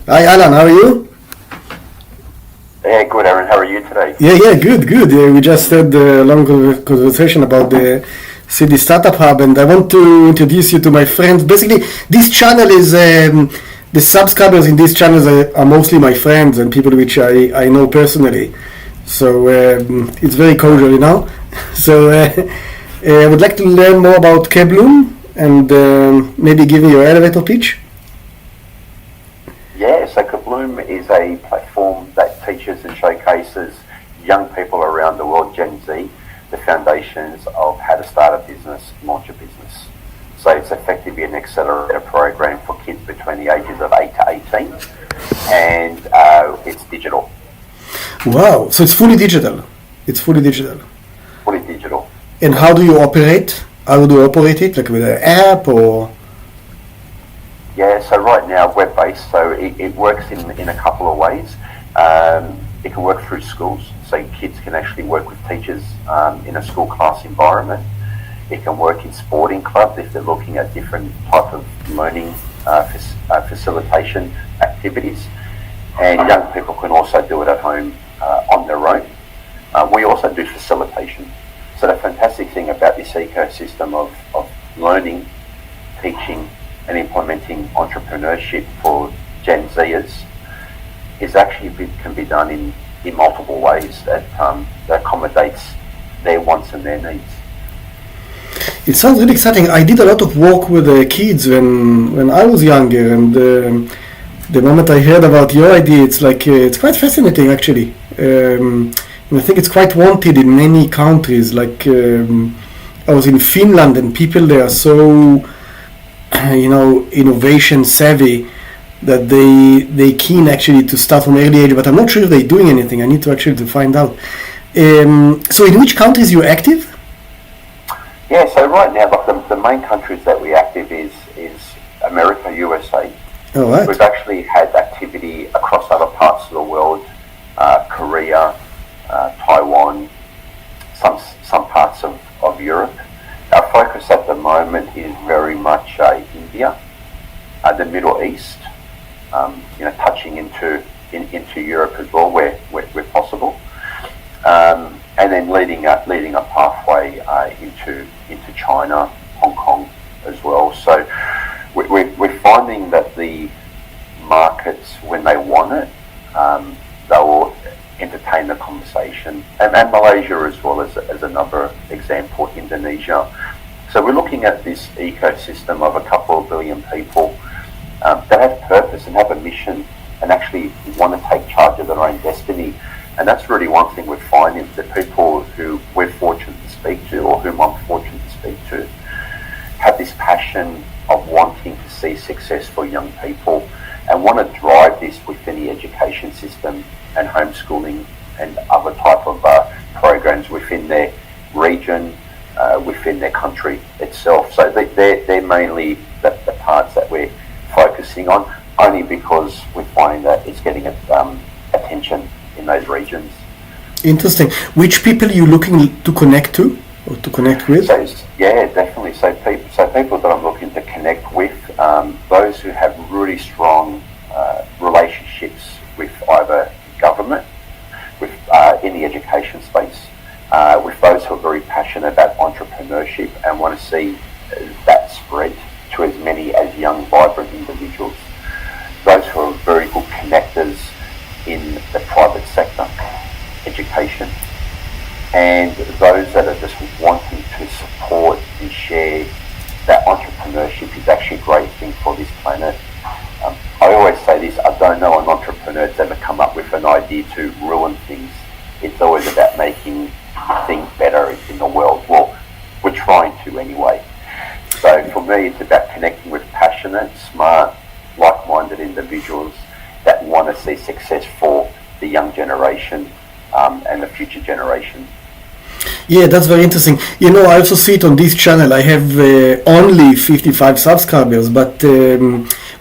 Hi, Alan. How are you? Yeah, good, Aaron. How are you today? Yeah, good, good. We just had a long conversation about the City Startup Hub, and I want to introduce you to my friends. Basically, this channel is the subscribers in these channels are mostly my friends and people which I know personally. So it's very cordial, you know. So I would like to learn more about Kebloom and maybe give me your elevator pitch. Yeah, so Kebloom is a platform that teaches and showcases young people around the world, Gen Z, the foundations of how to start a business, launch a business. So it's effectively an accelerator program for kids between the ages of 8 to 18, and it's digital. Wow, so it's fully digital. It's fully digital. Fully digital. And how do you operate? How do you operate it? Like with an app or? Yeah, so right now web-based, so it works in a couple of ways. It can work through schools, so kids can actually work with teachers in a school class environment. It can work in sporting clubs if they're looking at different type of learning facilitation activities. And young people can also do it at home on their own. We also do facilitation. So the fantastic thing about this ecosystem of learning, teaching, and implementing entrepreneurship for Gen Zers is actually can be done in multiple ways that accommodates their wants and their needs. It sounds really exciting. I did a lot of work with kids when I was younger, and the moment I heard about your idea, it's like it's quite fascinating actually. And I think it's quite wanted in many countries. Like I was in Finland, and people there are so innovation savvy that they keen actually to start from early age, but I'm not sure if they're doing anything. I need to actually to find out. So in which countries you're active? Yeah, so right now, like the main countries that we're active is America, USA. All right. We've actually had activity across other parts of the world, Korea, Taiwan, some parts of Europe. Our focus at the moment is very much India, the Middle East, touching into Europe as well, where possible, and then leading a pathway into China, Hong Kong as well. So we're finding that the markets, when they want it, they will entertain the conversation, and Malaysia as well as another example, Indonesia. So we're looking at this ecosystem of a couple of billion people that have purpose and have a mission and actually want to take charge of their own destiny. And that's really one thing we're finding, the people who we're fortunate to speak to, or whom I'm fortunate to speak to, have this passion of wanting to see success for young people and want to drive this within the education system and homeschooling and other type of programs within their region, within their country itself. So they're mainly the parts that we're focusing on, only because we find that it's getting attention in those regions. Interesting. Which people are you looking to connect to or to connect with? So, yeah, definitely. So people that I'm looking to connect with, those who have really strong relationships with either government, with in the education space, with those who are very passionate about entrepreneurship and want to see that spread to as many as young, vibrant individuals. Those who are very good connectors in the private sector, education, and those that are just wanting to support and share that entrepreneurship is actually a great thing for this planet. I always say this, I don't know an entrepreneur that's ever come up with an idea to ruin things. It's always about making things better in the world. Well, we're trying to anyway. So for me, it's about connecting with passionate, smart, like-minded individuals that want to see success for the young generation and the future generation. Yeah, that's very interesting. I also see it on this channel. I have only 55 subscribers, but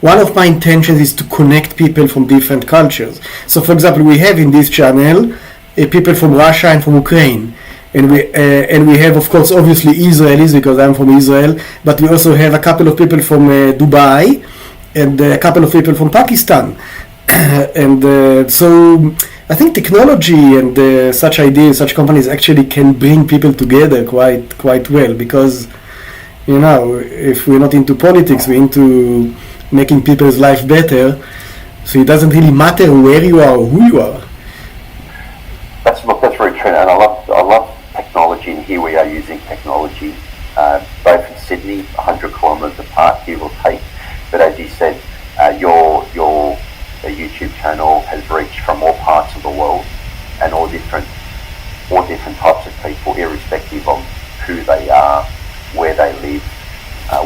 one of my intentions is to connect people from different cultures. So, for example, we have in this channel people from Russia and from Ukraine. And we have, of course, obviously Israelis, because I'm from Israel, but we also have a couple of people from Dubai and a couple of people from Pakistan. and so I think technology and such ideas, such companies actually can bring people together quite well, because if we're not into politics, we're into making people's life better. So it doesn't really matter where you are or who you are. That's very true, and I love technology, and here we are using technology, both in Sydney, 100 kilometres apart, give or take. But as you said, your YouTube channel has reached from all parts of the world, and all different types of people, irrespective of who they are, where they live,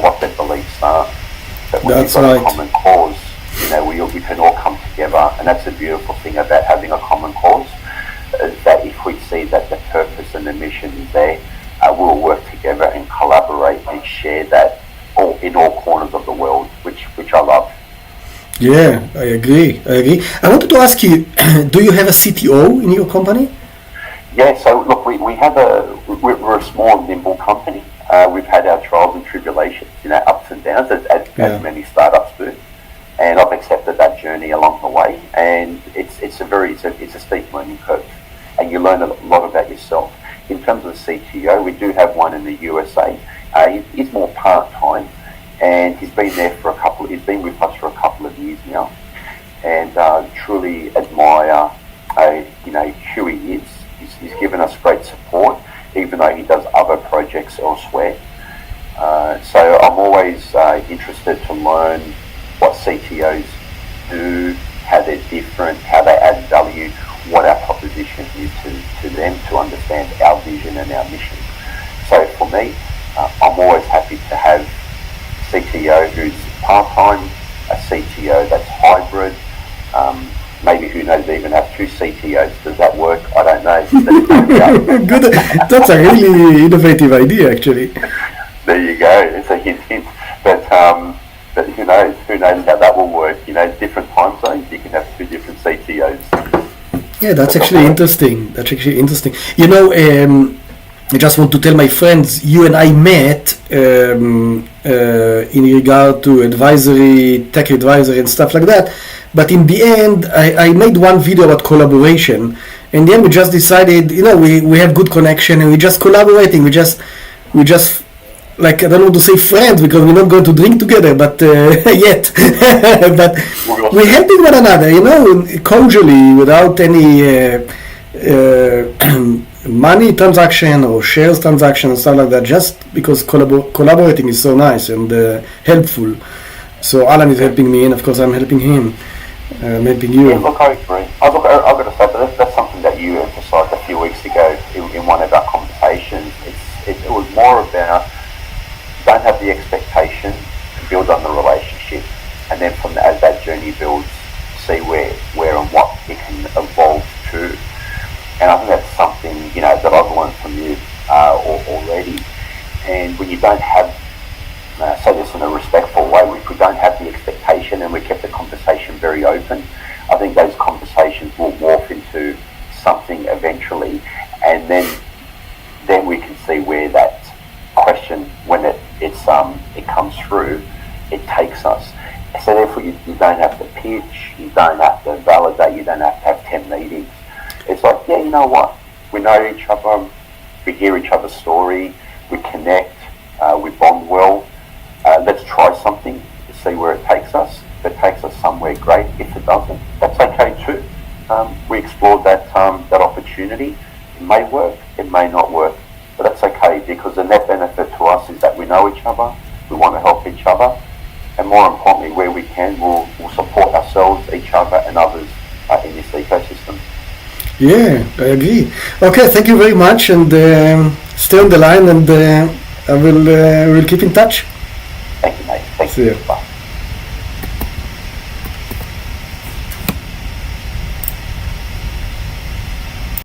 what their beliefs are. But when That's you've got right. a common cause, we can all come together, and that's the beautiful thing about having a common cause. That if we see that the purpose and the mission is there, we'll work together and collaborate and share that in all corners of the world, which I love. Yeah, I agree. I wanted to ask you, do you have a CTO in your company? Yeah, so look, we're a small, nimble company. We've had our trials and tribulations, ups and downs, as many startups do. And I've accepted that journey along the way, and it's a steep learning curve, and you learn a lot about yourself. In terms of the CTO, we do have one in the USA. He's more part-time, and he's been with us for a couple of years now, and truly admire who he is. He's given us great support, even though he does other projects elsewhere. So I'm always interested to learn what CTOs do, how they're different, how they add value, what our proposition is to them, to understand our vision and our mission. So for me, I'm always happy to have CTO who's part-time, a CTO that's hybrid, maybe who knows, even have two CTOs. Does that work? I don't know. Good. That's a really innovative idea, actually. There you go. It's a hint. But who knows how that will work. Different time zones, you can have two different CTOs. Yeah, that's actually interesting. I just want to tell my friends, you and I met in regard to advisory, tech advisory and stuff like that. But in the end, I made one video about collaboration. And then we just decided, we have good connection, and we just collaborating. We just like, I don't want to say friends, because we're not going to drink together, but yet. But we're helping one another, cordially, without any money transaction or shares transaction and stuff like that, just because collaborating is so nice and helpful. So Allan is helping me, and of course I'm helping him. I'm helping you. Yeah, look, I agree. I've got to say, but that's something that you emphasised a few weeks ago in one of our conversations. It was more about, don't have the expectation, build on the relationship, and then as that journey builds, see where and what it can evolve to. And I think that's something that I've learned from you already. And when you don't have, say this in a respectful way, if we don't have the expectation and we kept the conversation very open, I think those conversations will morph into something eventually, and then we can see where that question, when it comes through, it takes us. So therefore you don't have to pitch, you don't have to validate, you don't have to have 10 meetings. It's like, yeah, you know what? We know each other, we hear each other's story, we connect, we bond well. Let's try something to see where it takes us. If it takes us somewhere, great. If it doesn't, that's okay too. We explored that opportunity. It may work, it may not work, but that's okay, because the net benefit to us is that we know each other, we want to help each other, and more importantly, where we can, we'll support ourselves, each other, and others in this ecosystem. Yeah, I agree. Okay, thank you very much, and stay on the line, and I will keep in touch. Thank you, mate. Thank See you. you. Bye.